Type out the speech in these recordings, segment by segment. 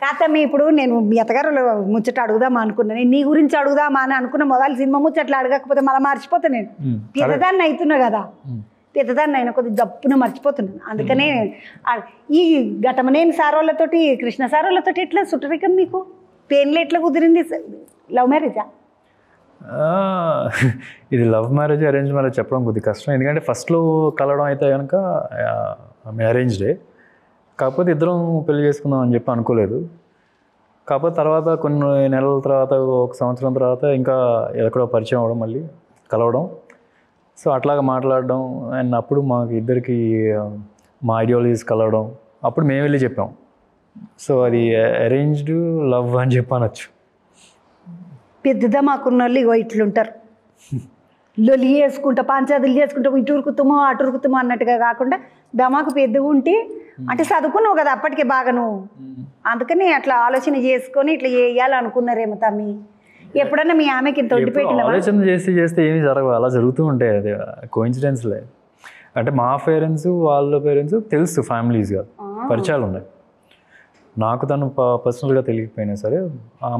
కాతమ్మి ఇప్పుడు నేను మీ అత్తగారు ముచ్చట అడుగుదామా అనుకున్నాను, నీ గురించి అడుగుదామా అని అనుకున్న మొదలు సినిమా ముచ్చట్లు అడగకపోతే మళ్ళీ మర్చిపోతా. నేను పెద్దదాన్ని అవుతున్నా కదా, పెద్దదాన్ని అయినా కొద్దిగా జప్పున మర్చిపోతున్నాను. అందుకనే ఈ ఘటమనేని సార్ వాళ్ళతోటి కృష్ణ సార్ వాళ్ళతోటి ఎట్లా సుట్టరికం మీకు పెళ్ళి ఎట్లా కుదిరింది? లవ్ మ్యారేజా? ఇది లవ్ మ్యారేజ్ అరేంజ్ మ్యారేజ్ చెప్పడం కొద్దిగా కష్టం. ఎందుకంటే ఫస్ట్లో కలవడం అయితే కనుక అరేంజ్డే, కాకపోతే ఇద్దరం పెళ్లి చేసుకుందాం అని చెప్పి అనుకోలేదు. కాకపోతే తర్వాత కొన్ని నెలల తర్వాత, ఒక సంవత్సరం తర్వాత ఇంకా ఎక్కడో పరిచయం అవ్వడం, మళ్ళీ కలవడం, సో అట్లాగా మాట్లాడడం. అండ్ అప్పుడు మాకు ఇద్దరికి మా ఐడియాలజీస్ కలవడం, అప్పుడు మేము వెళ్ళి చెప్పాం. సో అది అరేంజ్డ్ లవ్ అని చెప్పి అనొచ్చు. పెద్దదా మాకున్న వాళ్ళు ఇగో ఇట్లుంటారు, లొలి వేసుకుంటా పంచాదులు చేసుకుంటా ఇటు ఉరుకుతామో అటు ఉరుకుతామో అన్నట్టుగా కాకుండా దమాకు పెద్దగా ఉంటే, అంటే చదువుకున్నావు కదా అప్పటికే బాగా నువ్వు, అందుకని అట్లా ఆలోచన చేసుకొని ఇట్లా చేయాలనుకున్నారేమో తమ్మి. ఎప్పుడన్నా మీ ఆమెకి ఇంత వండిపెట్టిన ఆలోచన చేస్తే ఏమి జరగవు, అలా జరుగుతూ ఉంటాయి. అది కోఇన్సిడెన్స్లే. అంటే మా పేరెంట్స్ వాళ్ళ పేరెంట్స్ తెలుసు, ఫ్యామిలీస్గా పరిచయాలు ఉన్నాయి. నాకు తను పర్సనల్గా తెలియకపోయినా సరే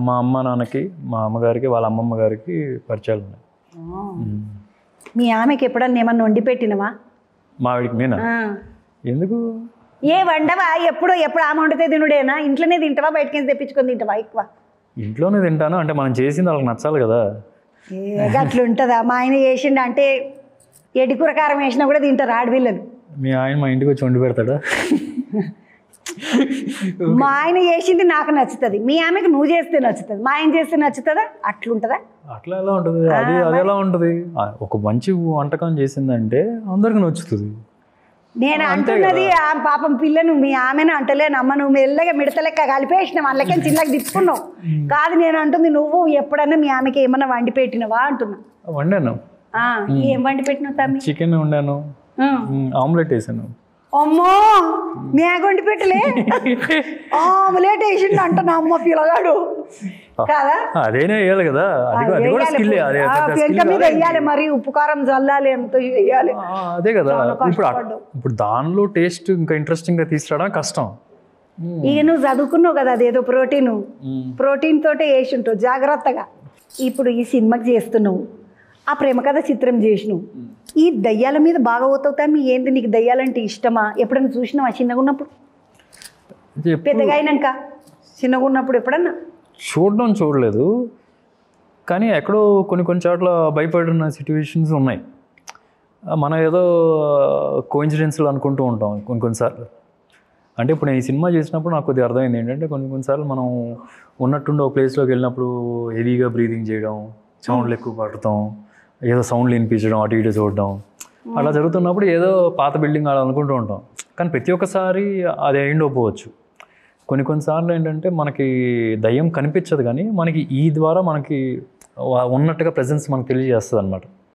మా అమ్మ నాన్నకి, మా అమ్మగారికి, వాళ్ళ అమ్మమ్మ గారికి పరిచయాలు ఉన్నాయి. మీ ఆమెకి ఎప్పుడన్నా ఏమన్నా వండి పెట్టినవా? మా ఆవిడికి నేనా? ఎందుకు ఏ వండవా? ఎప్పుడు ఆమె వండితే తినుడేనా? ఇంట్లోనే తింటావా, బయటకి తెప్పించుకొని తింటావా? ఎక్కువ ఇంట్లోనే తింటాను. అంటే మనం చేసింది వాళ్ళకి నచ్చాలి కదా. అట్లా ఉంటుందా? మా ఆయన చేసిండు అంటే ఎడికూర కారం వేసినా కూడా తింటారు ఆడపిల్లలు. మీ ఆయన మా ఇంటికి వచ్చి వండి పెడతాడా? మా ఆయన చేసింది నాకు నచ్చుతుంది, మీ ఆమెకు నువ్వు చేస్తే నచ్చుతుంది, మా ఆయన చేస్తే నచ్చుతుందా? అట్లుంటుందా? అట్లా ఎలా ఉంటుంది? అది ఎలా ఉంటుంది? ఒక మంచి వంటకం చేసిందంటే అందరికి నచ్చుతుంది. నేను అంటున్నది ఆ పాపం పిల్లను, మీ ఆమెను అంటలేను అమ్మ. నువ్వు మెల్లగా మిడత లెక్క కలిపేసినావు, అందులోకే చిన్నగా తిప్పుకున్నావు కాదు. నేను అంటుంది నువ్వు ఎప్పుడన్నా మీ ఆమెకి ఏమన్నా వండి పెట్టినవా అంటున్నా. వండాను. ఏం వండి పెట్టినావు తమ్మి? చికెన్ వండాను, ఆమ్లెట్ వేసాను. అమ్మో మేక వండి పెట్టలే, ఆమ్లెట్ వేసిండు అంటున్నా. అమ్మ పిల్లగాడు కాదా? అదేనే వేయాలి కదా, పెంక మీద వేయాలి, మరి ఉప్పు కారం చల్లాలి, ఎంతో వేయాలి. అదే కదా. ఇప్పుడు దానిలో టేస్ట్ ఇంకా ఇంట్రెస్టింగ్ గా తీసుకురావడం కష్టం. ఇక నువ్వు చదువుకున్నావు కదా, అదేదో ప్రోటీన్ తోటే వేసి ఉంటావు జాగ్రత్తగా. ఇప్పుడు ఈ సినిమాకి చేస్తున్నావు, ఆ ప్రేమ కథ చిత్రం చేసినావు, ఈ దయ్యాల మీద బాగా పోతావుతామి. ఏంది నీకు దయ్యాలంటే ఇష్టమా? ఎప్పుడన్నా చూసినావా చిన్నగా ఉన్నప్పుడు? పెద్దగా అయినాక చిన్నగా ఉన్నప్పుడు ఎప్పుడన్నా చూడలేదు, కానీ ఎక్కడో కొన్ని చోట్ల భయపడిన సిచ్యువేషన్స్ ఉన్నాయి. మనం ఏదో కోఇన్సిడెన్స్లు అనుకుంటూ ఉంటాం కొన్నిసార్లు. అంటే ఇప్పుడు నేను ఈ సినిమా చేసినప్పుడు నాకు కొద్దిగా అర్థమైంది ఏంటంటే, కొన్నిసార్లు మనం ఉన్నట్టుండి ఒక ప్లేస్లోకి వెళ్ళినప్పుడు హెవీగా బ్రీదింగ్ చేయడం, సౌండ్లు ఎక్కువ పడతాం, ఏదో సౌండ్లు వినిపించడం, అటు ఇటు చూడడం, అలా జరుగుతున్నప్పుడు ఏదో పాత బిల్డింగ్ అలా అనుకుంటూ ఉంటాం. కానీ ప్రతి ఒక్కసారి అది అయిండకపోవచ్చు. కొన్నిసార్లు ఏంటంటే మనకి దయ్యం కనిపించదు, కానీ మనకి ఈ ద్వారా మనకి ఉన్నట్టుగా ప్రెజెన్స్ మనకు తెలియజేస్తుంది అనమాట.